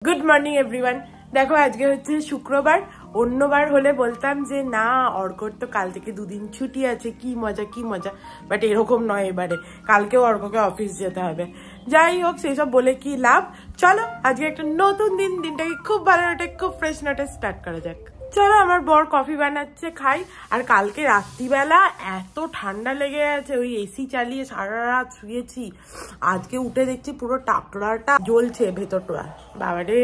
Good morning everyone. দেখো আজকে হচ্ছে শুক্রবার। অন্যবার হলে বলতাম যে না অর্কর তো কাল থেকে দুদিন ছুটি আছে, কি মজা কি মজা, বাট এরকম নয় এবারে। কালকেও অর্ককে অফিস যেতে হবে। যাই হোক সেসব বলে কি লাভ, চলো আজকে একটা নতুন দিনটাকে খুব ভালো নোটে খুব ফ্রেশ নোটে স্টার্ট করা যাক। চলো, আমার বর কফি বানাচ্ছে, খাই। আর কালকে রাত্রিবেলা এত ঠান্ডা লেগে গেছে, ওই এসি চালিয়ে সারা রাত শুয়েছি। আজকে উঠে দেখছি পুরো টাকলাটা জ্বলছে ভেতরটা। বাবারে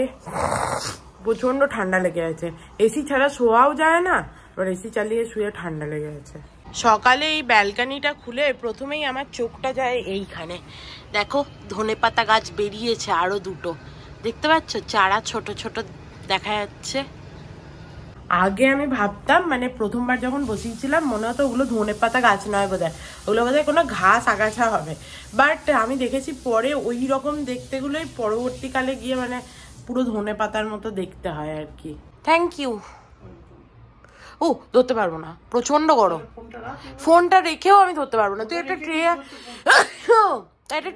প্রচন্ড ঠান্ডা লেগে গেছে, এসি ছাড়া শোয়াও যায় না, এবার এসি চালিয়ে শুয়ে ঠান্ডা লেগে গেছে। সকালে এই ব্যালকানিটা খুলে প্রথমেই আমার চোখটা যায় এইখানে। দেখো ধনেপাতা গাছ বেরিয়েছে আরো দুটো, দেখতে পাচ্ছ? চারা ছোট ছোট দেখা যাচ্ছে। আগে আমি ভাবতাম, মানে প্রথমবার যখন বসিয়েছিলাম মনে হতো ওগুলো ধনেপাতা গাছ নয় বোধহয়, ওগুলো বোধহয় কোনো ঘাস আগাছা হবে। বাট আমি দেখেছি পরে ওই রকম দেখতেগুলোই পরবর্তীকালে গিয়ে মানে পুরো ধনেপাতার মতো দেখতে হয় আর কি। Thank you. ও ধরতে পারবো না, প্রচন্ড গরম। ফোনটা রেখেও আমি ধরতে পারবো না। তুই একটা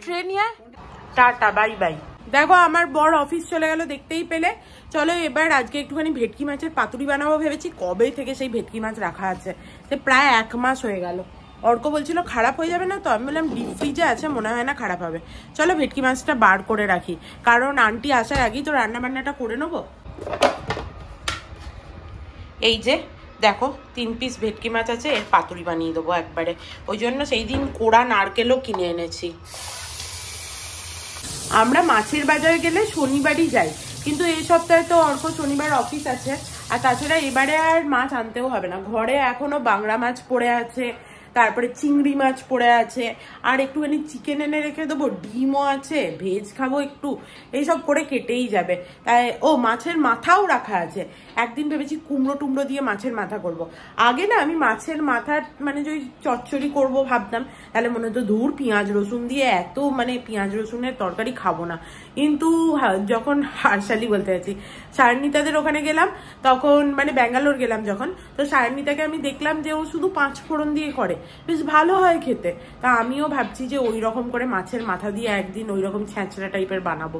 ট্রে নিয়ে টাটা, বাই বাই। দেখো আমার বর অফিস চলে গেল দেখতেই পেলে। চলো এবার আজকে একটুখানি ভেটকি মাছের পাতুরি বানাবো ভেবেছি। কবে থেকে সেই ভেটকি মাছ রাখা আছে, সে প্রায় 1 মাস হয়ে গেল। অর্ক বলছিল খারাপ হয়ে যাবে না, তো আমি বললাম ডিপ ফ্রিজে আছে, মনে হয় না খারাপ হবে। চলো ভেটকি মাছটা বার করে রাখি, কারণ আন্টি আসার আগেই তো রান্না বান্নাটা করে নেবো। এই যে দেখো 3 পিস ভেটকি মাছ আছে, এর পাতুরি বানিয়ে দেবো একবারে। ওই জন্য সেই দিন কোড়া নারকেলও কিনে এনেছি। আমরা মাছের বাজারে গেলে শনিবারই যাই, কিন্তু এই সপ্তাহে তো অর্ক শনিবার অফিস আছে। আর তাছাড়া এবারে আর মাছ আনতেও হবে না, ঘরে এখনো বাংলা মাছ পড়ে আছে, তারপরে চিংড়ি মাছ পড়ে আছে, আর একটুখানি চিকেন এনে রেখে দেবো, ডিমও আছে, ভেজ খাবো একটু, এইসব করে কেটেই যাবে। তাই ও মাছের মাথাও রাখা আছে। একদিন ভেবেছি কুমড়ো টুমড়ো দিয়ে মাছের মাথা করব। আগে না আমি মাছের মাথার মানে যে চচ্চড়ি করব ভাবতাম, তাহলে মনে হতো ধুর পেঁয়াজ রসুন দিয়ে এত মানে পেঁয়াজ রসুনের তরকারি খাবো না। কিন্তু যখন হারশালি বলতে আছি সায়নিতাদের ওখানে গেলাম, তখন মানে ব্যাঙ্গালোর গেলাম যখন, তো সায়নিতাকে আমি দেখলাম যে ও শুধু 5 ফোড়ন দিয়ে করে, বেশ ভালো হয় খেতে। তা আমিও ভাবছি যে ওই রকম করে মাছের মাথা দিয়ে একদিন ওই রকম ছ্যাঁচড়া টাইপের বানাবো,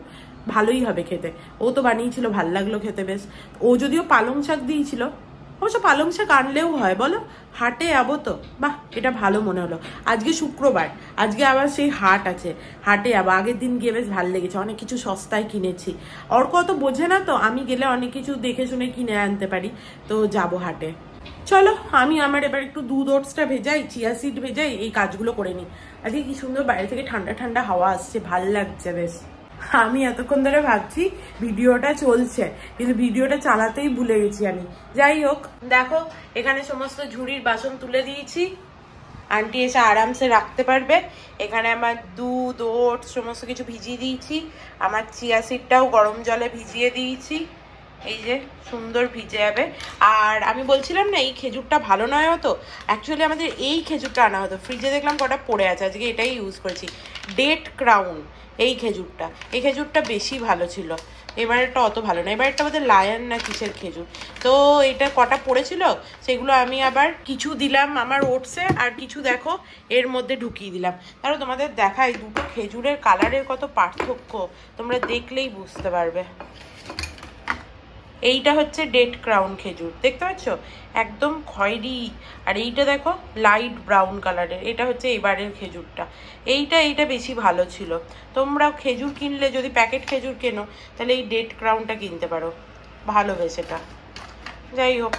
ভালোই হবে খেতে। ও তো বানিয়েছিল, ভাল লাগলো খেতে বেশ। ও যদিও পালং শাক দিয়েছিল, অবশ্য পালং শাক আনলেও হয় বলো, হাটে যাবো তো, বাহ এটা ভালো মনে হলো। আজকে শুক্রবার, আজকে আবার সেই হাট আছে, হাটে যাবো। আগের দিন গিয়ে বেশ ভালো লেগেছে, অনেক কিছু সস্তায় কিনেছি। অর্ক অত বোঝে না তো, আমি গেলে অনেক কিছু দেখে শুনে কিনে আনতে পারি, তো যাবো হাটে। চলো আমি আমার এবার একটু দুধ ওটসটা ভেজাই, চিয়া সিড ভেজাই, এই কাজগুলো করে নিই। আজকে কি সুন্দর বাইরে থেকে ঠান্ডা ঠান্ডা হাওয়া আসছে, ভাল লাগছে বেশ। আমি এতক্ষণ ধরে ভাবছি ভিডিওটা চলছে, কিন্তু ভিডিওটা চালাতেই ভুলে গেছি আমি। যাই হোক, দেখো এখানে সমস্ত ঝুড়ির বাসন তুলে দিয়েছি, আন্টি এসে আরামসে রাখতে পারবে। এখানে আমার দুধ ওটস সমস্ত কিছু ভিজিয়ে দিয়েছি, আমার চিয়া সিডটাও গরম জলে ভিজিয়ে দিয়েছি, এই যে সুন্দর ভিজে যাবে। আর আমি বলছিলাম না এই খেজুরটা ভালো নয় হতো, অ্যাকচুয়ালি আমাদের এই খেজুরটা আনা হতো। ফ্রিজে দেখলাম কটা পড়ে আছে, আজকে এটাই ইউজ করেছি, ডেট ক্রাউন। এই খেজুরটা বেশি ভালো ছিল, এবারেরটা অত ভালো না। এবারেরটা আমাদের লায়ন না কিসের খেজুর, তো এটা কটা পড়েছিল সেগুলো আমি আবার কিছু দিলাম আমার ওটসে, আর কিছু দেখো এর মধ্যে ঢুকিয়ে দিলাম। তারপর তোমাদের দেখাই দুটো খেজুরের কালারের কত পার্থক্য, তোমরা দেখলেই বুঝতে পারবে। এইটা হচ্ছে ডেট ক্রাউন খেজুর, দেখতে পাচ্ছ একদম খয়েরি, আর এইটা দেখো লাইট ব্রাউন কালারের, এটা হচ্ছে এবারের খেজুরটা। এইটা বেশি ভালো ছিল। তোমরা খেজুর কিনলে যদি প্যাকেট খেজুর কেনো তাহলে এই ডেট ক্রাউনটা কিনতে পারো, ভালো বেশ এটা। যাই হোক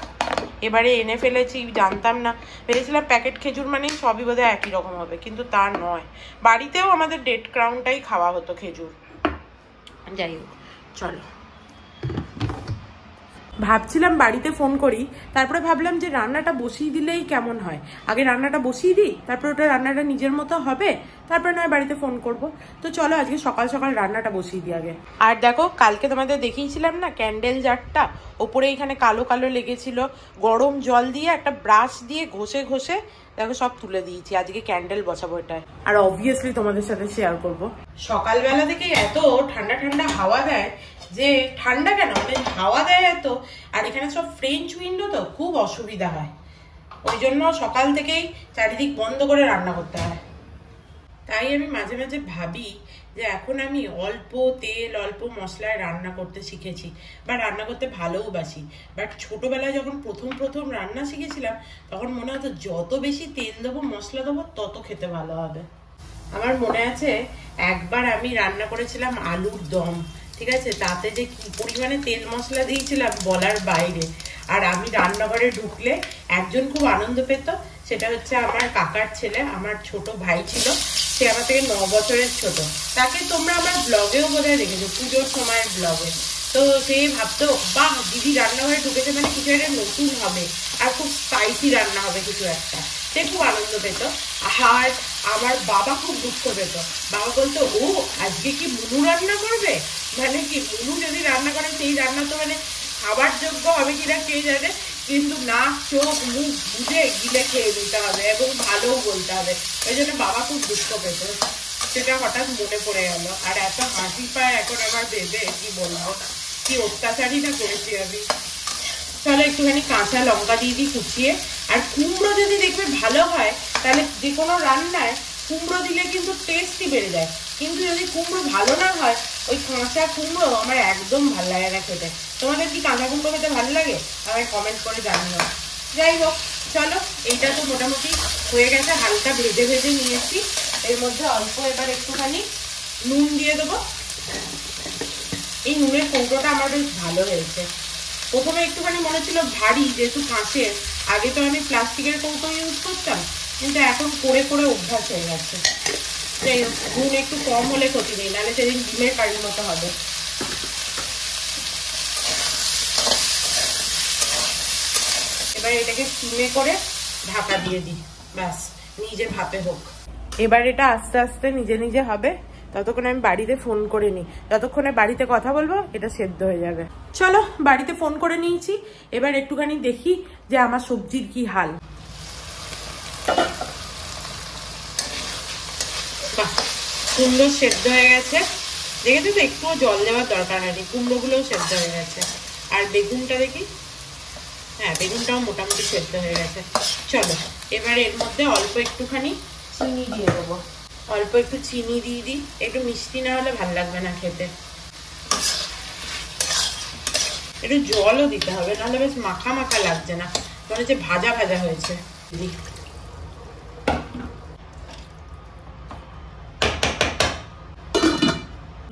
এবারে এনে ফেলেছি, জানতাম না, ভেবেছিলাম প্যাকেট খেজুর মানেই সবই বোধহয় একই রকম হবে, কিন্তু তা নয়। বাড়িতেও আমাদের ডেট ক্রাউনটাই খাওয়া হতো খেজুর। যাই হোক চলো, ভাবছিলাম বাড়িতে ফোন করি, তারপরে ভাবলাম যে রান্নাটা বসিয়ে দিলেই কেমন হয়, আগে রান্নাটা বসিয়ে দিই, তারপর ওটা রান্নাটা নিজের মতো হবে, তারপরে নয় বাড়িতে ফোন করব। তো চলো আজকে সকাল সকাল রান্নাটা বসিয়ে দিই আগে। আর দেখো কালকে তোমাদের দেখিয়েছিলাম না ক্যান্ডেল জারটা, ওপরে এখানে কালো কালো লেগেছিল, গরম জল দিয়ে একটা ব্রাশ দিয়ে ঘষে ঘষে দেখো সব তুলে দিয়েছি। আজকে ক্যান্ডেল বসাবো এটায়, আর অবভিয়াসলি তোমাদের সাথে শেয়ার করব। সকালবেলা থেকে এত ঠান্ডা ঠান্ডা হাওয়া দেয়, যে ঠান্ডা কেন মানে হাওয়া দেয় এত, আর এখানে সব ফ্রেঞ্চ উইন্ডো তো খুব অসুবিধা হয়, ওই জন্য সকাল থেকেই চারিদিক বন্ধ করে রান্না করতে হয়। তাই আমি মাঝে মাঝে ভাবি যে এখন আমি অল্প তেল অল্প মশলায় রান্না করতে শিখেছি বা রান্না করতে ভালোবাসি। বাট ছোটবেলায় যখন প্রথম রান্না শিখেছিলাম তখন মনে হতো যত বেশি তেল দেবো মশলা দেবো তত খেতে ভালো হবে। আমার মনে আছে একবার আমি রান্না করেছিলাম আলুর দম, ঠিক আছে, তাতে যে কি পরিমাণে তেল মশলা দিয়েছিলাম বলার বাইরে। আর আমি রান্নাঘরে ঢুকলে একজন খুব আনন্দ পেত, সেটা হচ্ছে আমার কাকার ছেলে, আমার ছোট ভাই ছিল, সে আমার থেকে 9 বছরের ছোট। তাকে তোমরা আমার ব্লগেও বোধহয় দেখেছো, পুজোর সময়ের ব্লগে। তো সে ভাবতো বাহ দিদি রান্নাঘরে ঢুকেছে মানে কিছু একটা নতুন হবে আর খুব স্পাইসি রান্না হবে কিছু একটা, সে খুব আনন্দ পেত। আর আমার বাবা খুব দুঃখ পেত, বাবা বলতো ও আজকে কি মুনু রান্না করবে, মানে কি মুনু যদি রান্না করে সেই রান্না তো মানে খাবার যোগ্য হবে কিনা কে জানে, কিন্তু নাক চোখ মুখ বুঝে গিলে খেয়ে নিতে হবে এবং ভালোও বলতে হবে। ওই জন্য বাবা খুব দুঃখ পেত, সেটা হঠাৎ মনে পড়ে গেল। আর এত হাসি পায় এখন আমার ভেবে, কি বলবো কি অত্যাচারই না করেছি আমি। চলো একটুখানি কাঁচা লঙ্কা দিয়ে দিই কুচিয়ে। আর কুমড়ো যদি দেখবে ভালো হয় তাহলে যে কোনো রান্নায় কুমড়ো দিলে কিন্তু টেস্টই বেড়ে যায়, কিন্তু যদি কুমড়ো ভালো না হয় ওই কাঁচা কুমড়ো আমার একদম ভালো লাগে না খেতে। তোমাদের কি কাঁচা কুমড়ো খেতে ভালো লাগে আমায় কমেন্ট করে জানিও। যাই হোক চলো, এইটা তো মোটামুটি হয়ে গেছে, হালকা ভেজে ভেজে নিয়েছি। এর মধ্যে অল্প এবার একটুখানি নুন দিয়ে দেবো। এই নুনের কৌটোটা আমার বেশ ভালো হয়েছে। প্রথমে একটুখানি মনে ছিল ভারী, যেহেতু কাঁচের, আগে তো আমি প্লাস্টিকের কৌটো ইউজ করতাম, কিন্তু এখন করে করে অভ্যাস হয়ে গেছে। যাই হোক নুন একটু কম হলে ক্ষতি নেই, নাহলে সেদিন ডিমের কারির মতো হবে। এবার এটাকে স্টিমে করে ঢাকা দিয়ে দিই, ব্যাস নিজে ভাপে হোক। এবার এটা আস্তে আস্তে নিজে নিজে হবে, ততক্ষণে আমি বাড়িতে ফোন করে নিই। যতক্ষণে বাড়িতে কথা বলবো এটা সেদ্ধ হয়ে যাবে। চলো বাড়িতে ফোন করে নিয়েছি, এবার একটুখানি দেখি যে আমার সবজির কি হাল। কুমড়ো সেদ্ধ হয়ে গেছে, দেখেছো তো একটুও জল দেওয়ার দরকার হয়নি, কুমড়োগুলোও সেদ্ধ হয়ে গেছে। আর বেগুনটা দেখি, হ্যাঁ বেগুনটাও মোটামুটি সেদ্ধ হয়ে গেছে। চলো এবার এর মধ্যে অল্প একটুখানি চিনি দিয়ে দেবো, অল্প একটু চিনি দিয়ে দিই, একটু মিষ্টি না হলে ভালো লাগবে না খেতে। একটু জলও দিতে হবে, নাহলে বেশ মাখা মাখা লাগছে না, মনে হচ্ছে ভাজা ভাজা হয়েছে।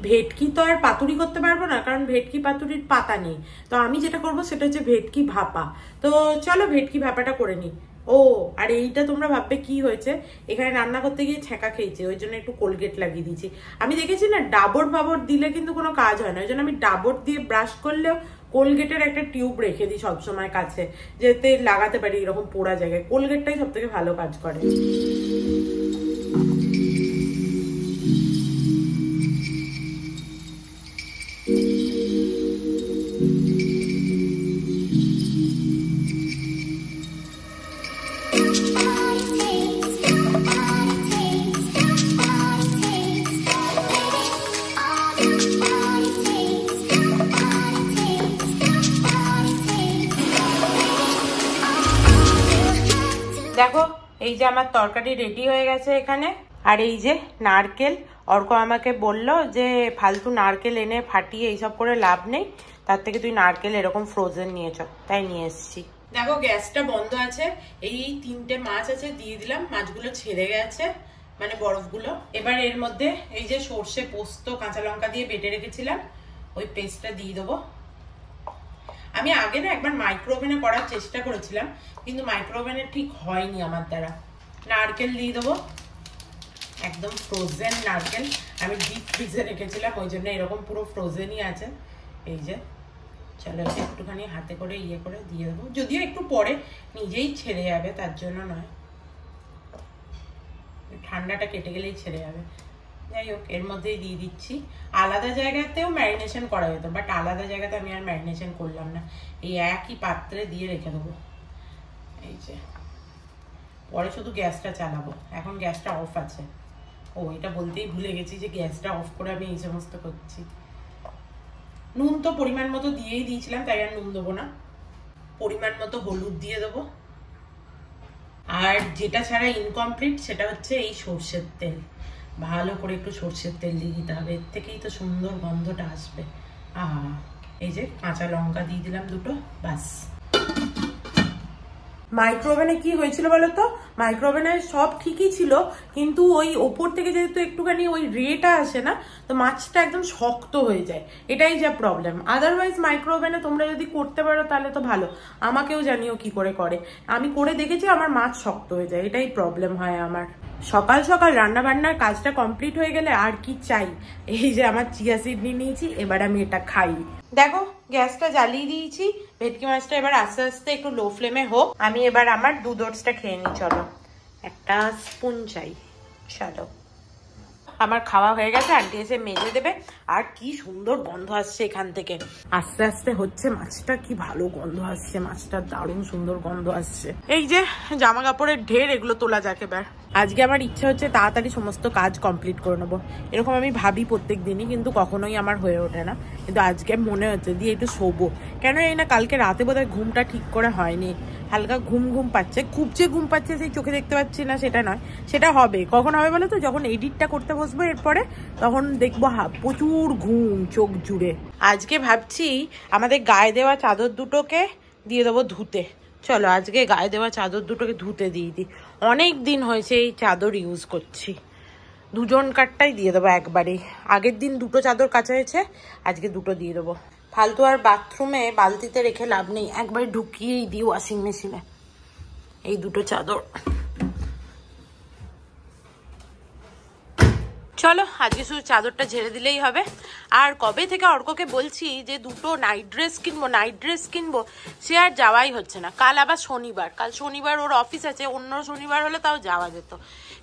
ভেটকি তো আর পাতুরি করতে পারবো না, কারণ ভেটকি পাতুরির পাতা নেই। তো আমি যেটা করবো সেটা হচ্ছে ভেটকি ভাপা। তো চলো ভেটকি ভাপাটা করে নিই। ও আর এইটা তোমরা ভাববে কি হয়েছে, এখানে রান্না করতে গিয়ে ছ্যাঁকা খেয়েছে, ওই জন্য একটু কোলগেট লাগিয়ে দিয়েছি। আমি দেখেছি না ডাবর বাবর দিলে কিন্তু কোনো কাজ হয় না, ওই জন্য আমি ডাবর দিয়ে ব্রাশ করলেও কোলগেটের একটা টিউব রেখে দিই সবসময় কাছে, যাতে লাগাতে পারি এরকম পোড়া জায়গায়। কোলগেটটাই সব থেকে ভালো কাজ করে। দেখো এই যে আমার তরকারি রেডি হয়ে গেছে এখানে। আর এই যে নারকেল, অর্ক আমাকে বললো যে ফালতু নারকেল এনে ফাটিয়ে এইসব করে লাভ নেই, তার থেকে তুই নারকেল এরকম ফ্রোজেন নিয়েছ, তাই নিয়ে এসেছি। দেখো গ্যাসটা বন্ধ আছে, এই 3টে মাছ আছে দিয়ে দিলাম, মাছগুলো ছেড়ে গেছে মানে বরফগুলো। এবার এর মধ্যে এই যে সর্ষে পোস্ত কাঁচা লঙ্কা দিয়ে বেটে রেখেছিলাম ওই পেস্টটা দিয়ে দেবো। আমি আগে না একবার মাইক্রো ওভেনে করার চেষ্টা করেছিলাম, কিন্তু মাইক্রো ওভেনে ঠিক হয়নি আমার দ্বারা। নারকেল দিয়ে দেবো, একদম ফ্রোজেন নারকেল, আমি ডিপ ফ্রিজে রেখেছিলাম ওই জন্য এরকম পুরো ফ্রোজেনই আছে। এই যে চলো একটুখানি হাতে করে ইয়ে করে দিয়ে দেবো, যদিও একটু পরে নিজেই ছেড়ে যাবে, তার জন্য নয়, ঠান্ডাটা কেটে গেলেই ছেড়ে যাবে। যাই হোক এর মধ্যেই দিয়ে দিচ্ছি। আলাদা জায়গাতেও ম্যারিনেশন করা যেত, বাট আলাদা জায়গাতে আমি আর ম্যারিনেশন করলাম না, এই একই পাত্রে দিয়ে রেখে দেবো। এই যে পরে শুধু গ্যাসটা চালাবো, এখন গ্যাসটা অফ আছে। ও এটা বলতেই ভুলে গেছি যে গ্যাসটা অফ করে আমি এই সমস্ত করছি। নুন তো পরিমাণ মতো দিয়েই দিয়েছিলাম, তাই আর নুন দেবো না। পরিমাণ মতো হলুদ দিয়ে দেবো। আর যেটা ছাড়া ইনকমপ্লিট সেটা হচ্ছে এই সর্ষের তেল। ভালো করে একটু সর্ষের তেল দিয়ে দিতে হবে, এর থেকেই তো সুন্দর গন্ধটা আসবে। এই যে কাঁচা লঙ্কা দিয়ে দিলাম দুটো, ব্যাস। মাইক্রোওভেনে কি হয়েছিল বলতো, মাইক্রোওভেনে সব ঠিকই ছিল, কিন্তু ওই ওপর থেকে যেহেতু একটুখানি ওই রেটা আসে না, তো মাছটা একদম শক্ত হয়ে যায়, এটাই যা প্রবলেম। আদারওয়াইজ মাইক্রোওভেনে তোমরা যদি করতে পারো তাহলে তো ভালো, আমাকেও জানিও কি করে করে, আমি করে দেখেছি আমার মাছ শক্ত হয়ে যায়, এটাই প্রবলেম হয় আমার। সকাল সকাল রান্না বান্নার কাজটা কমপ্লিট হয়ে গেলে আর কি চাই। এই যে আমার চিয়া সিড নিয়ে নিয়েছি, এবার আমি এটা খাই। দেখো গ্যাসটা জ্বালিয়ে দিয়েছি, ভেটকি মাছটা এবার আস্তে আস্তে একটু লো ফ্লেমে হোক, আমি এবার আমার দুধ ওটসটা খেয়ে নিই। চলো, একটা স্পুন চাই। চলো, আমার খাওয়া হয়ে গেছে, আন্টি এসে মেজে দেবে। আর কি সুন্দর গন্ধ আসছে এখান থেকে, আস্তে আস্তে হচ্ছে মাছটা, কি ভালো গন্ধ আসছে মাছটার, দারুণ সুন্দর গন্ধ আসছে। এই যে জামা কাপড়ের ঢের, এগুলো তোলা যাক এবার। আজকে আমার ইচ্ছা হচ্ছে তাড়াতাড়ি সমস্ত কাজ কমপ্লিট করে নেবো, এরকম আমি ভাবি প্রত্যেক দিনই, কিন্তু কখনোই আমার হয়ে ওঠে না। কিন্তু আজকে মনে হচ্ছে দিয়ে একটু শোবো, কেন এই না কালকে রাতে বোধহয় ঘুমটা ঠিক করে হয়নি, হালকা ঘুম ঘুম পাচ্ছে, খুব যে ঘুম পাচ্ছে সেই চোখে দেখতে পাচ্ছি না সেটা নয়, সেটা হবে কখন হবে বলো তো, যখন এডিটটা করতে বসবো এরপরে, তখন দেখবো প্রচুর ঘুম চোখ জুড়ে। আজকে ভাবছি আমাদের গায়ে দেওয়া চাদর দুটোকে দিয়ে দেবো ধুতে। চলো আজকে গায়ে দেওয়া চাদর দুটোকে ধুতে দিয়ে দিই, অনেক দিন হয়েছে এই চাদর ইউজ করছি। দুজন কাঠটাই দিয়ে দেবো একবারেই, আগের দিন দুটো চাদর কাচা হয়েছে, আজকে দুটো দিয়ে দেবো। ফালতু আর বাথরুমে বালতিতে রেখে লাভ নেই, একবারে ঢুকিয়েই দিই ওয়াশিং মেশিনে এই দুটো চাদর। চলো আজকে শুধু চাদরটা ঝেড়ে দিলেই হবে। আর কবে থেকে অর্ককে বলছি যে দুটো নাইট ড্রেস কিনবো, সে আর যাওয়াই হচ্ছে না। কাল আবার শনিবার, কাল শনিবার ওর অফিস আছে, অন্য শনিবার হলে তাও যাওয়া যেত,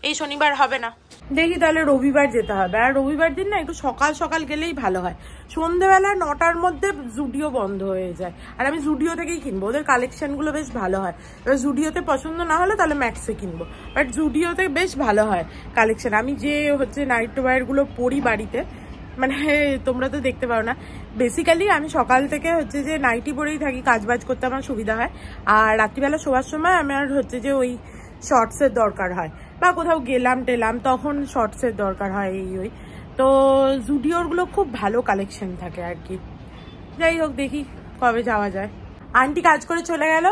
এই শনিবার হবে না, দেখি তাহলে রবিবার যেতে হবে। আর রবিবার দিন না একটু সকাল সকাল গেলেই ভালো হয়, সন্ধ্যেবেলা 9টার মধ্যে জুডিও বন্ধ হয়ে যায়, আর আমি জুডিও থেকেই কিনবো, ওদের কালেকশনগুলো বেশ ভালো হয়। এবার জুডিওতে পছন্দ না হলে তাহলে ম্যাক্সে কিনবো, বাট জুডিওতে বেশ ভালো হয় কালেকশন। আমি যে হচ্ছে নাইট ওয়্যারগুলো পরি বাড়িতে, মানে তোমরা তো দেখতে পাও না, বেসিক্যালি আমি সকাল থেকে হচ্ছে যে নাইটি পরেই থাকি, কাজবাজ করতে আমার সুবিধা হয়। আর রাত্রিবেলা শোয়ার সময় আমার হচ্ছে যে ওই শর্টসের দরকার হয়, বা কোথাও গেলাম টেলাম তখন শর্টসের দরকার হয়, ওই তো জুডিওরগুলো খুব ভালো কালেকশন থাকে আর কি। যাই হোক দেখি কবে যাওয়া যায়। আন্টি কাজ করে চলে গেল,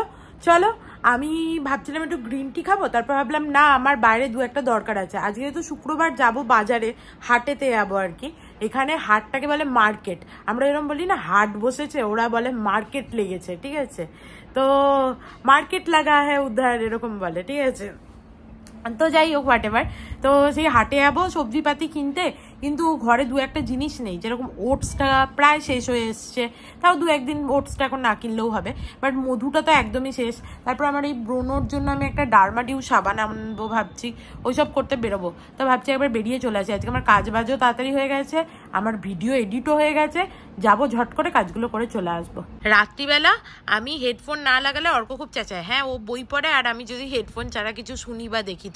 চলো আমি ভাবছিলাম একটু গ্রিন টি খাবো, তারপর ভাবলাম না আমার বাইরে দু একটা দরকার আছে, আজকে তো শুক্রবার যাব বাজারে, হাটেতে যাবো আর কি। এখানে হাটটাকে বলে মার্কেট, আমরা এরকম বলি না হাট বসেছে, ওরা বলে মার্কেট লেগেছে, ঠিক আছে, তো মার্কেট লাগা হ্যাঁ উধার এরকম বলে, ঠিক আছে। তো যাই হোক হোয়াট এভার, তো সেই হাটে যাবো সবজিপাতি কিনতে, কিন্তু ঘরে দু একটা জিনিস নেই, যেরকম ওটসটা প্রায় শেষ হয়ে এসছে, তাও দু একদিন ওটসটা এখন না কিনলেও হবে, বাট মধুটা তো একদমই শেষ। তারপর আমার এই ব্রণর জন্য আমি একটা ডার্মাডিউ সাবান আনবো ভাবছি, ওইসব করতে বেরোবো, তো ভাবছি একবার বেরিয়ে চলে আসি। আজকে আমার কাজ বাজও তাড়াতাড়ি হয়ে গেছে, আমার ভিডিও এডিটও হয়ে গেছে, যাবো ঝট করে কাজগুলো করে চলে আসবো। রাত্রিবেলা আমি হেডফোন না লাগালে অর্ক খুব চেঁচায়, হ্যাঁ ও বই পড়ে, আর আমি যদি হেডফোন ছাড়া কিছু শুনি বা দেখি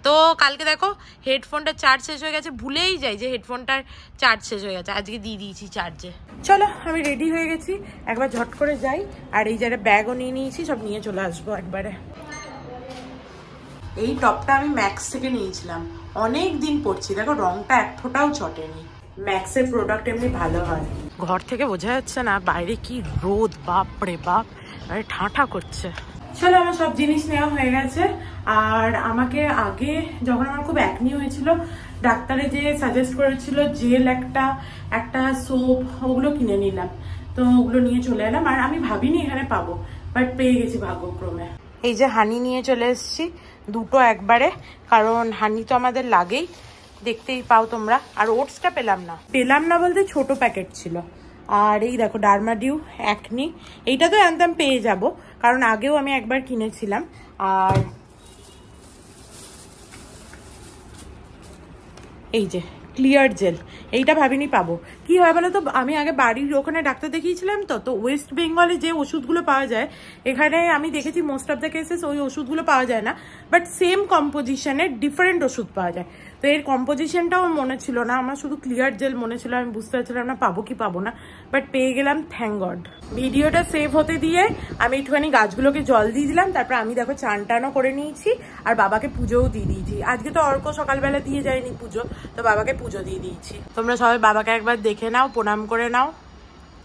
তো কালকে দেখো হেডফোনটা চার্জ শেষ হয়ে গেছে, ভুলেই যাই যে হেডফোনটার চার্জ শেষ হয়ে গেছে, আজকে দিয়ে দিয়েছি চার্জে। চলো আমি রেডি হয়ে গেছি, একবার ঝট করে যাই, আর এই যারা ব্যাগও নিয়ে নিয়েছি সব নিয়ে চলে আসবো একবারে। এই টপটা আমি ম্যাক্স থেকে নিয়েছিলাম, অনেক দিন পরছি, দেখো রংটা এক ফোঁটাও চটেনি, ম্যাক্সের প্রোডাক্ট এমনি ভালো হয়। ঘর থেকে বোঝা যাচ্ছে না বাইরে কি রোদ, বাপ রে বাপ, আরে ঠাঁঠা করছে। চলো আমার সব জিনিস নেওয়া হয়ে গেছে, আর আমাকে আগে যখন আমার খুব অ্যাকনি হয়েছিল, ডাক্তারে যে সাজেস্ট করেছিল জেল একটা সোপ, ওগুলো কিনে নিলাম, তো ওগুলো নিয়ে চলে এলাম। আর আমি ভাবিনি এখানে পাবো, বাট পেয়ে গেছি ভাগ্যক্রমে। এই যে হানি নিয়ে চলে এসেছি দুটো একবারে, কারণ হানি তো আমাদের লাগেই, দেখতেই পাও তোমরা। আর ওটসটা পেলাম না বলতে ছোট প্যাকেট ছিল। আর এই দেখো ডার্মাডিউ অ্যাকনি, এইটা তো একদম পেয়ে যাব, কারণ আগেও আমি একবার কিনেছিলাম। আর এই যে ক্লিয়ার জেল, এইটা ভাবিনি পাবো। কি হয় বলো তো, আমি আগে বাড়ির ওখানে ডাক্তার দেখিয়েছিলাম, তো ওয়েস্ট বেঙ্গলে যে ওষুধগুলো পাওয়া যায়, এখানে আমি দেখেছি মোস্ট অফ দ্য কেসেস ওই ওষুধগুলো পাওয়া যায় না, বাট সেম কম্পোজিশনের ডিফারেন্ট ওষুধ পাওয়া যায়। তো এর কম্পোজিশনটাও মনে ছিল না, আমার শুধু ক্লিয়ার জেল মনে ছিল, আমি বুঝতে পারছিলাম না পাবো কি পাবো না, বাট পেয়ে গেলাম, থ্যাংক গড। ভিডিওটা সেভ হতে দিয়ে আমি একটুখানি গাছগুলোকে জল দিয়ে দিলাম, তারপর আমি দেখো চান টানও করে নিয়েছি আর বাবাকে পুজোও দিয়ে দিয়েছি। আজকে তো অর্ক সকালবেলা দিয়ে যায়নি পুজো, তো বাবাকে পুজো দিয়ে দিয়েছি। তোমরা সবাই বাবাকে একবার দেখে নাও, প্রণাম করে নাও।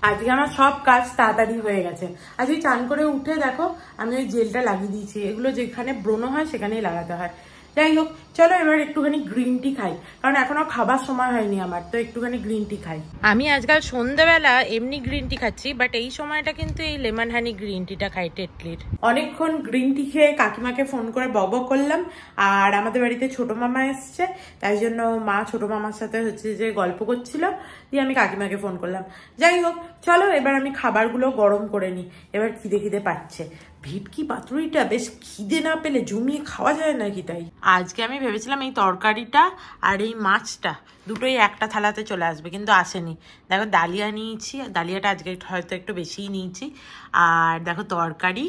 আজকে আমার সব কাজ তাড়াতাড়ি হয়ে গেছে। আজকে চান করে উঠে দেখো আমি ওই জেলটা লাগিয়ে দিয়েছি, এগুলো যেখানে ব্রণ হয় সেখানেই লাগাতে হয়। যাই হোক, চলো এবার একটুখানি গ্রিন টি খাই, কারণ এখনো খাবার সময় হয়নি আমার, তো একটুখানি গ্রিন টি খাই। আমি আজকাল সন্ধ্যাবেলা এমনি গ্রিন টি খাচ্ছি, বাট এই সময়টা কিন্তু এই লেমন হানি গ্রিন টিটা খাই টেটলির। অনেকক্ষণ গ্রিন টি খেয়ে কাকিমাকে ফোন করে বক করলাম, আর আমাদের বাড়িতে ছোট মামা এসছে, তাই জন্য মা ছোট মামার সাথে হচ্ছে যে গল্প করছিল, দিয়ে আমি কাকিমাকে ফোন করলাম। যাই হোক, চলো এবার আমি খাবারগুলো গরম করে নিই, এবার খিদে খিদে পাচ্ছে। ভেটকি পাতুরিটা বেশ খিদে না পেলে জমিয়ে খাওয়া যায় নাকি, তাই আজকে আমি ভেবেছিলাম এই তরকারিটা আর এই মাছটা দুটোই একটা থালাতে চলে আসবে, কিন্তু আসেনি। দেখো ডালিয়া নিয়েছি, ডালিয়াটা আজকে হয়তো একটু বেশিই নিয়েছি, আর দেখো তরকারি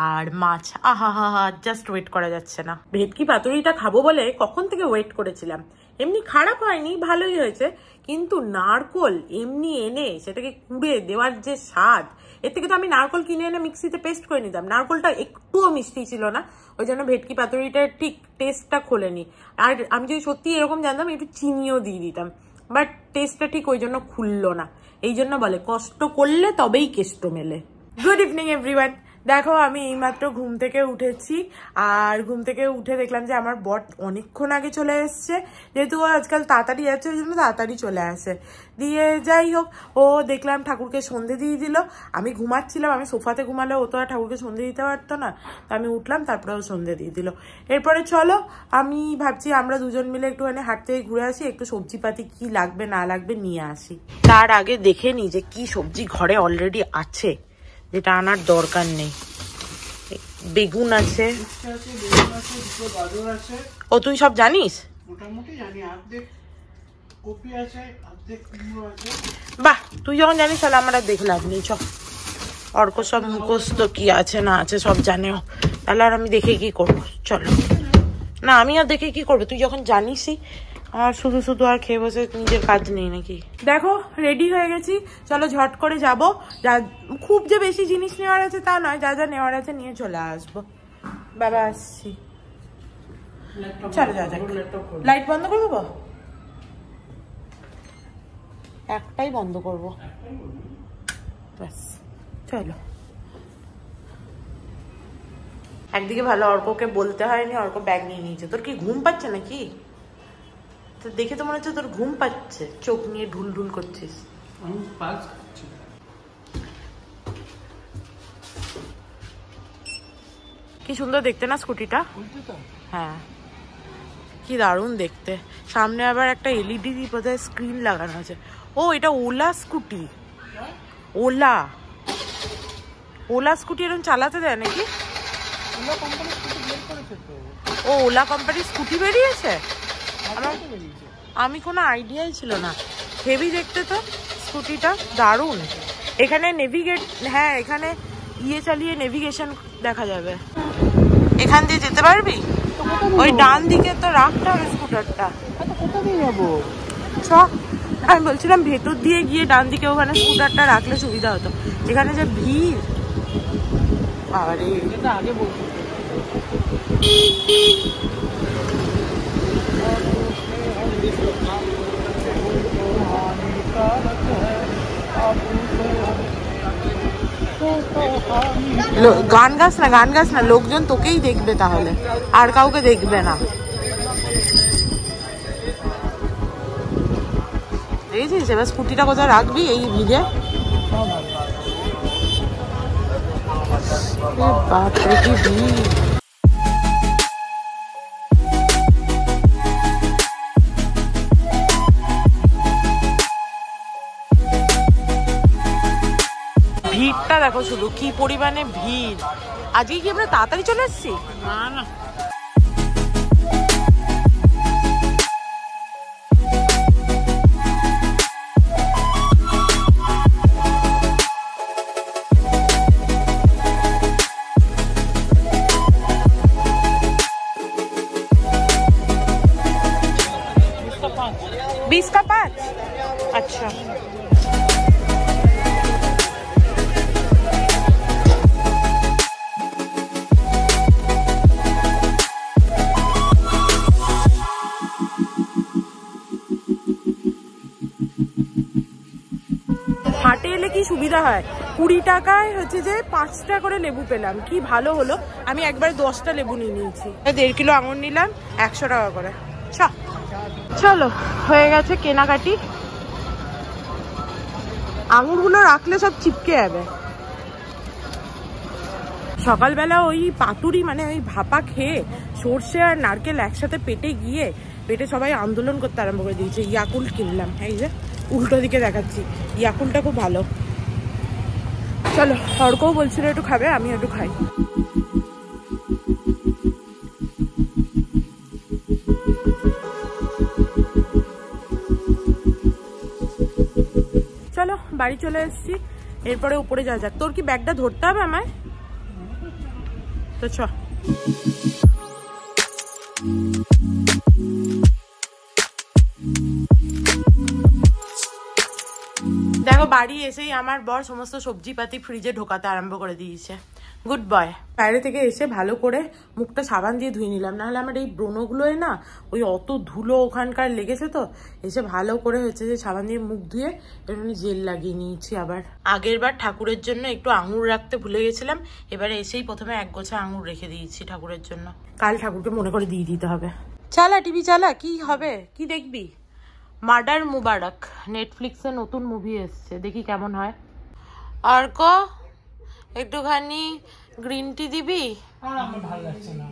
আর মাছ। আহা হা হা, জাস্ট ওয়েট করা যাচ্ছে না। ভেটকি পাতুরিটা খাবো বলে কখন থেকে ওয়েট করেছিলাম, এমনি খারাপ হয়নি, ভালোই হয়েছে, কিন্তু নারকোল এমনি এনে সেটাকে কুড়ে দেওয়ার যে স্বাদ, এর থেকে তো আমি নারকোল কিনে এনে মিক্সিতে পেস্ট করে নিতাম। নারকোলটা একটুও মিষ্টি ছিল না, ওই জন্য ভেটকি পাতুরিটার ঠিক টেস্টটা খোলেনি। আর আমি যদি সত্যি এরকম জানতাম একটু চিনিও দিয়ে দিতাম, বাট টেস্টটা ঠিক ওই জন্য খুললো না। এই জন্য বলে কষ্ট করলে তবেই কেষ্ট মেলে। Good evening everyone. দেখো আমি এইমাত্র ঘুম থেকে উঠেছি, আর ঘুম থেকে উঠে দেখলাম যে আমার বর অনেকক্ষণ আগে চলে এসছে, যেহেতু ও আজকাল তাড়াতাড়ি যাচ্ছে ওই জন্য তাড়াতাড়ি চলে আসে। দিয়ে যাই হোক, ও দেখলাম ঠাকুরকে সন্ধে দিয়ে দিল। আমি ঘুমাচ্ছিলাম, আমি সোফাতে ঘুমালে ও তো আর ঠাকুরকে সন্ধে দিতে পারতো না, তো আমি উঠলাম, তারপরে ও সন্ধে দিয়ে দিল। এরপরে চলো আমি ভাবছি আমরা দুজন মিলে একটুখানি হাট থেকে ঘুরে আসি, একটু সবজিপাতি কি লাগবে না লাগবে নিয়ে আসি। তার আগে দেখে নি যে কি সবজি ঘরে অলরেডি আছে, যেটা আনার দরকার নেই। বেগুন আছে, ও তুই সব জানিস? মোটামুটি জানি, অর্ধেক কপি আছে, অর্ধেক কুমড়ো আছে। বাহ, তুই যখন জানিস তাহলে আমরা দেখলাম নেই। চ, অর্ক সব মুখস্থ কি আছে না আছে সব জানেও, তাহলে আর আমি দেখে কি করবো? চলো না, আমি আর দেখে কি করবো, তুই যখন জানিসই। আর শুধু শুধু আর খেয়ে বসে নিজের কাজ নেই নাকি? দেখো রেডি হয়ে গেছি, চলো ঝট করে যাব। যা খুব যে বেশি জিনিস নেওয়ার আছে তা নয়, যা যা নেওয়ার আছে নিয়ে চলে আসবো। বাবা আসছি, চলো যা যাক। লাইট বন্ধ করে দেবো, একটাই বন্ধ করবো ব্যাস। চলো, একদিকে ভালো অর্ককে বলতে হয়নি, অর্ক ব্যাগ নিয়ে নিয়েছে। তোর কি ঘুম পাচ্ছে নাকি? তো দেখে তো মনে হচ্ছে তোর ঘুম পাচ্ছে, চোখ নিয়ে ঢুল ঢুল করছিস। কি সুন্দর দেখতে না স্কুটিটা? হ্যাঁ, কি দারুণ দেখতে। সামনে আবার একটা এলইডি বোধহয় স্ক্রিন লাগানো আছে। ও, এটা OLA scooty. OLA OLA scooty এরকম চালাতে দেয় নাকি? ও, ওলা কোম্পানির স্কুটি বেরিয়েছে? আমি কোনো আইডিয়াই ছিল না। হেভি দেখতে তো স্কুটিটা, দারুণ। এখানে নেভিগেট, হ্যাঁ এখানে ইয়ে চালিয়ে নেভিগেশন দেখা যাবে। এখান দিয়ে যেতে পারবি? ওই ডান দিকে তো রাখতে হবে স্কুটারটা। চ, আমি বলছিলাম ভেতর দিয়ে গিয়ে ডান দিকে ওখানে স্কুটারটা রাখলে সুবিধা হতো। এখানে যে ভিড়, আরে আগে বলছি। গান গাস না, গান গাস না, লোকজন তোকেই দেখবে তাহলে, আর কাউকে দেখবে না। দেখেছিস? এবার স্কুটিটা কোথায় রাখবি এই ভিড়ে? বাপরে কি ভিড়! ভিড়টা দেখো শুধু, কি পরিমাণে ভিড়। আজকে কি আমরা তাড়াতাড়ি চলে এসেছি? না না, সুবিধা হয়, 20 টাকায় হচ্ছে যে 5টা করে লেবু পেলাম, কি ভালো হলো। আমি একবার 10টা লেবু নিয়ে নিয়েছি, 1.5 কিলো আঙুর নিলাম 100 টাকা করে। চলো হয়ে গেছে কেনাকাটি। আঙুরগুলো রাখলে সব চিপকে যাবে। সকালবেলা ওই পাতুরি মানে ওই ভাপা খেয়ে সর্ষে আর নারকেল একসাথে পেটে সবাই আন্দোলন করতে আরম্ভ করে দিয়েছে। ইয়াকুল্ট কিনলাম, এই যে উল্টো দিকে দেখাচ্ছি, ইয়াকুলটা খুব ভালো। চলো, অর্কও বলছিল একটু খাবে, আমি একটু খাই। চলো বাড়ি চলে এসেছি, এরপরে উপরে যাওয়া যাক। তোর কি ব্যাগটা ধরতে হবে আমায়? তো চ। দেখো বাড়ি এসেই আমার বর সমস্ত সবজিপাতি ফ্রিজে ঢোকাতে আরম্ভ করে দিয়েছে। Good boy. বাইরে থেকে এসে ভালো করে মুখটা সাবান দিয়ে ধুয়ে নিলাম, নাহলে আমার এই ব্রণগুলোয় না ওই অত ধুলো ওখানকার লেগেছে। তো এসে ভালো করে হচ্ছে যে সাবান দিয়ে মুখ ধুয়ে এমনি জেল লাগিয়ে নিয়েছি। আবার আগের বার ঠাকুরের জন্য একটু আঙুর রাখতে ভুলে গেছিলাম, এবারে এসেই প্রথমে এক গোছা আঙুর রেখে দিয়েছি ঠাকুরের জন্য। কাল ঠাকুরকে মনে করে দিয়ে দিতে হবে। চালা টিভি চালা, কি হবে, কি দেখবি? মার্ডার মুবারক, নেটফ্লিক্সে নতুন মুভি এসছে, দেখি কেমন হয়। অর্ক একটুখানি গ্রিন টি দিবি? আমার ভালো লাগছে না।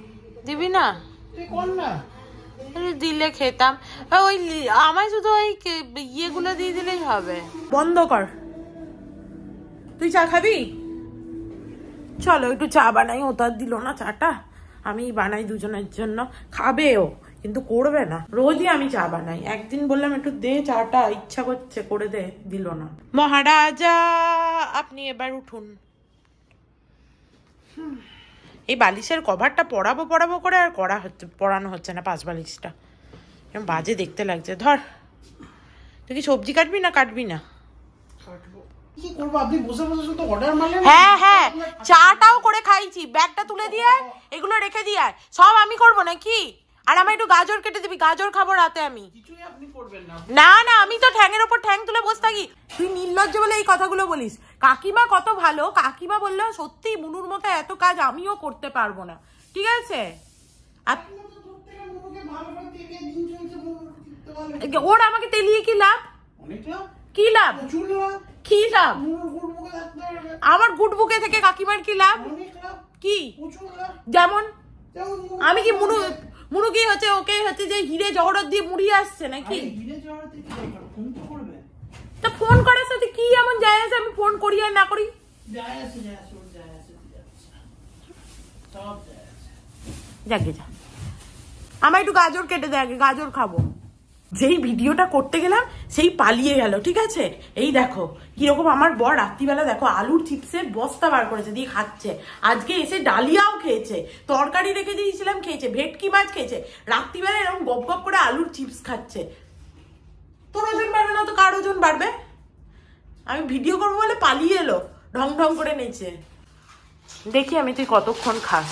দিবি না? তুই কোন না দিলে খেতাম। ওই আমায় শুধু ওই ইয়েগুলো দিয়ে দিলেই হবে। বন্ধ কর। তুই চা খাবি? চলো একটু চা বানাই। ও তো আর দিল না চাটা, আমি বানাই দুজনের জন্য। খাবেও কিন্তু করবে না। রোজই আমি চা বানাই, একদিন বললাম একটু দে চাটা, ইচ্ছা করছে করে দে, দিল না। মহারাজা আপনি এবার উঠুন। এই বালিশের কভারটা পরাবো করে আর পরানো হচ্ছে না। 5 বালিশটা এরকম বাজে দেখতে লাগছে। ধর, তুই কি সবজি কাটবি না কাটবি না? কি করবো, আপনি বসে বসে শুধু অর্ডার মারলেন। হ্যাঁ চাটাও করে খাইছি, ব্যাগটা তুলে দিয়ে এগুলো রেখে দিয়ে সব আমি করবো নাকি? আর আমি একটু গাজর কেটে দিবি, গাজর খাবো রাতে আমি। কিছুই আপনি করবেন না। না আমি তো ঠ্যাঙের ওপর ঠ্যাং তুলে বসে থাকি। তুই নির্লজ্জ বলে এই কথাগুলো বলিস। কাকিমা কত ভালো, কাকিমা বললো সত্যি মুনুর মতো এত কাজ আমিও করতে পারবো না, ঠিক আছে? ওর আমাকে তেলিয়ে কি লাভ? কি লাভ? কি লাভ? আমার গুড বুকে থেকে কাকিমার কি লাভ? কি যেমন আমি কি মুনু কি হচ্ছে ওকে হচ্ছে যে হিরে জহরত দিয়ে মুড়িয়ে আসছে নাকি? তা ফোন করার সাথে কি এমন যায় আছে? আমি ফোন করি আর না করি যাকে যা। আমার একটু গাজর কেটে দে, আগে গাজর খাবো। যেই ভিডিওটা করতে গেলাম সেই পালিয়ে গেল, ঠিক আছে? এই দেখো কিরকম আমার বর রাত্রিবেলা দেখো আলুর চিপসের বস্তা বার করেছে, দিয়ে খাচ্ছে। আজকে এসে ডালিয়াও খেয়েছে, তরকারি রেখে দিয়েছিলাম খেয়েছে, ভেটকি মাছ খেয়েছে, রাত্রিবেলা এরকম গপ গপ করে আলুর চিপস খাচ্ছে। তোর ওজন বাড়বে না তো কার ওজন বাড়বে? আমি ভিডিও করবো বলে পালিয়ে এলো, ঢং ঢং করে নেচে। দেখি আমি তুই কতক্ষণ খাস।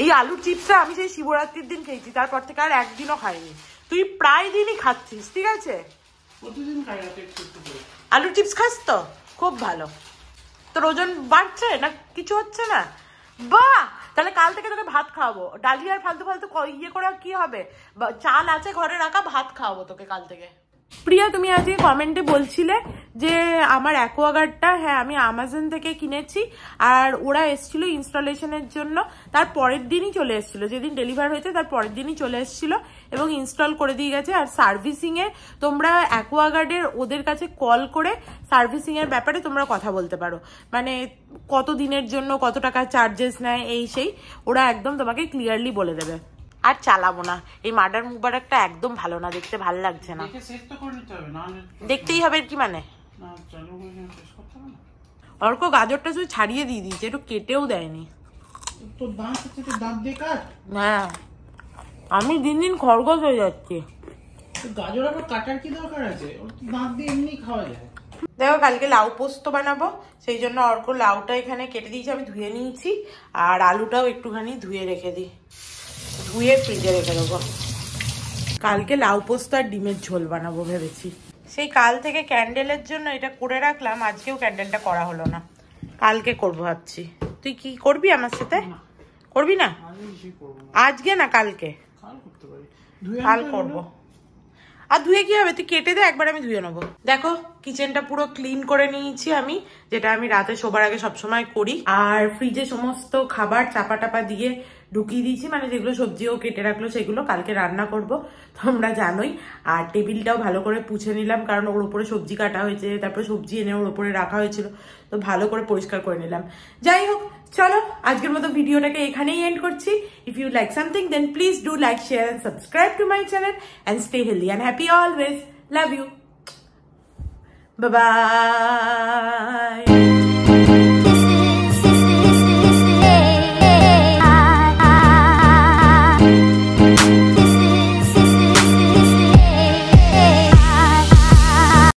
এই আলুর চিপসটা আমি সেই শিবরাত্রির দিন খেয়েছি, তারপর থেকে আর একদিনও খাইনি। তুই প্রায় দিনই খাচ্ছিস, ঠিক আছে? আলুর চিপস খাস তো খুব ভালো। তোর ওজন বাড়ছে না কিছু হচ্ছে না? বাহ, তাহলে কাল থেকে তোকে ভাত খাওয়াবো। ডালি আর ফালতু ফালতু ইয়ে করে কি হবে? চাল আছে ঘরে রাখা, ভাত খাওয়াবো তোকে কাল থেকে। প্রিয়া, তুমি আজকে কমেন্টে বলছিলে যে আমার অ্যাকোয়াগার্ডটা, হ্যাঁ আমি অ্যামাজন থেকে কিনেছি, আর ওরা এসেছিল ইনস্টলেশনের জন্য। তার পরের দিনই চলে এসেছিল, যেদিন ডেলিভার হয়েছে তার পরের দিনই চলে এসেছিল এবং ইনস্টল করে দিয়ে গেছে। আর সার্ভিসিংয়ে তোমরা অ্যাকোয়াগার্ডের ওদের কাছে কল করে সার্ভিসিংয়ের ব্যাপারে তোমরা কথা বলতে পারো, মানে কত দিনের জন্য কত টাকা চার্জেস নেয় এই সেই, ওরা একদম তোমাকে ক্লিয়ারলি বলে দেবে। আর চালাবো না, এই মার্ডার মুবারকটা একদম ভালো না, দেখতে ভালো লাগছে না। দেখতেই হবে কি মানে? অর্ক গাজরটা শুধু ছাড়িয়ে দিয়ে দিয়েছে, একটু কেটেও দেয়নি। হ্যাঁ, আমি দিন দিন খরগোশ হয়ে যাচ্ছি। গাজর আবার কাটার কি দরকার আছে? দাঁত দিয়ে এমনি খাওয়া যায়। দেখো কালকে লাউ পোস্ত বানাবো, সেই জন্য অর্ক লাউটা এখানে কেটে দিয়েছি, আমি ধুয়ে নিয়েছি। আর আলুটাও একটুখানি ধুয়ে রেখে দিই, ধুয়ে ফ্রিজে রেখে দেবো। কালকে লাউ পোস্ত আর ডিমের ঝোল বানাবো ভেবেছি। সেই কাল থেকে ক্যান্ডেলের জন্য এটা করে রাখলাম, আজকেও ক্যান্ডেলটা করা হলো না, কালকে করবো ভাবছি। তুই কি করবি আমার সাথে? করবি না আজকে? না কালকে, কাল করবো। আর ধুয়ে কি হবে, তুই কেটে দে, একবার আমি ধুয়ে নেবো। দেখো কিচেনটা পুরো ক্লিন করে নিয়েছি আমি, যেটা আমি রাতে শোবার আগে সবসময় করি। আর ফ্রিজে সমস্ত খাবার চাপা টাপা দিয়ে ঢুকিয়ে দিয়েছি, মানে যেগুলো সবজিও কেটে রাখলো সেগুলো কালকে রান্না করব, তোমরা জানোই। আর টেবিলটাও ভালো করে পুছে নিলাম, কারণ ওর উপরে সবজি কাটা হয়েছে, তারপরে সবজি এনে ওর উপরে রাখা হয়েছিল, তো ভালো করে পরিষ্কার করে নিলাম। যাই হোক, চলো আজকের মতো ভিডিওটাকে এখানেই এন্ড করছি। If you like something then please do like, share and subscribe to my channel and stay healthy and happy always. Love you, bye by.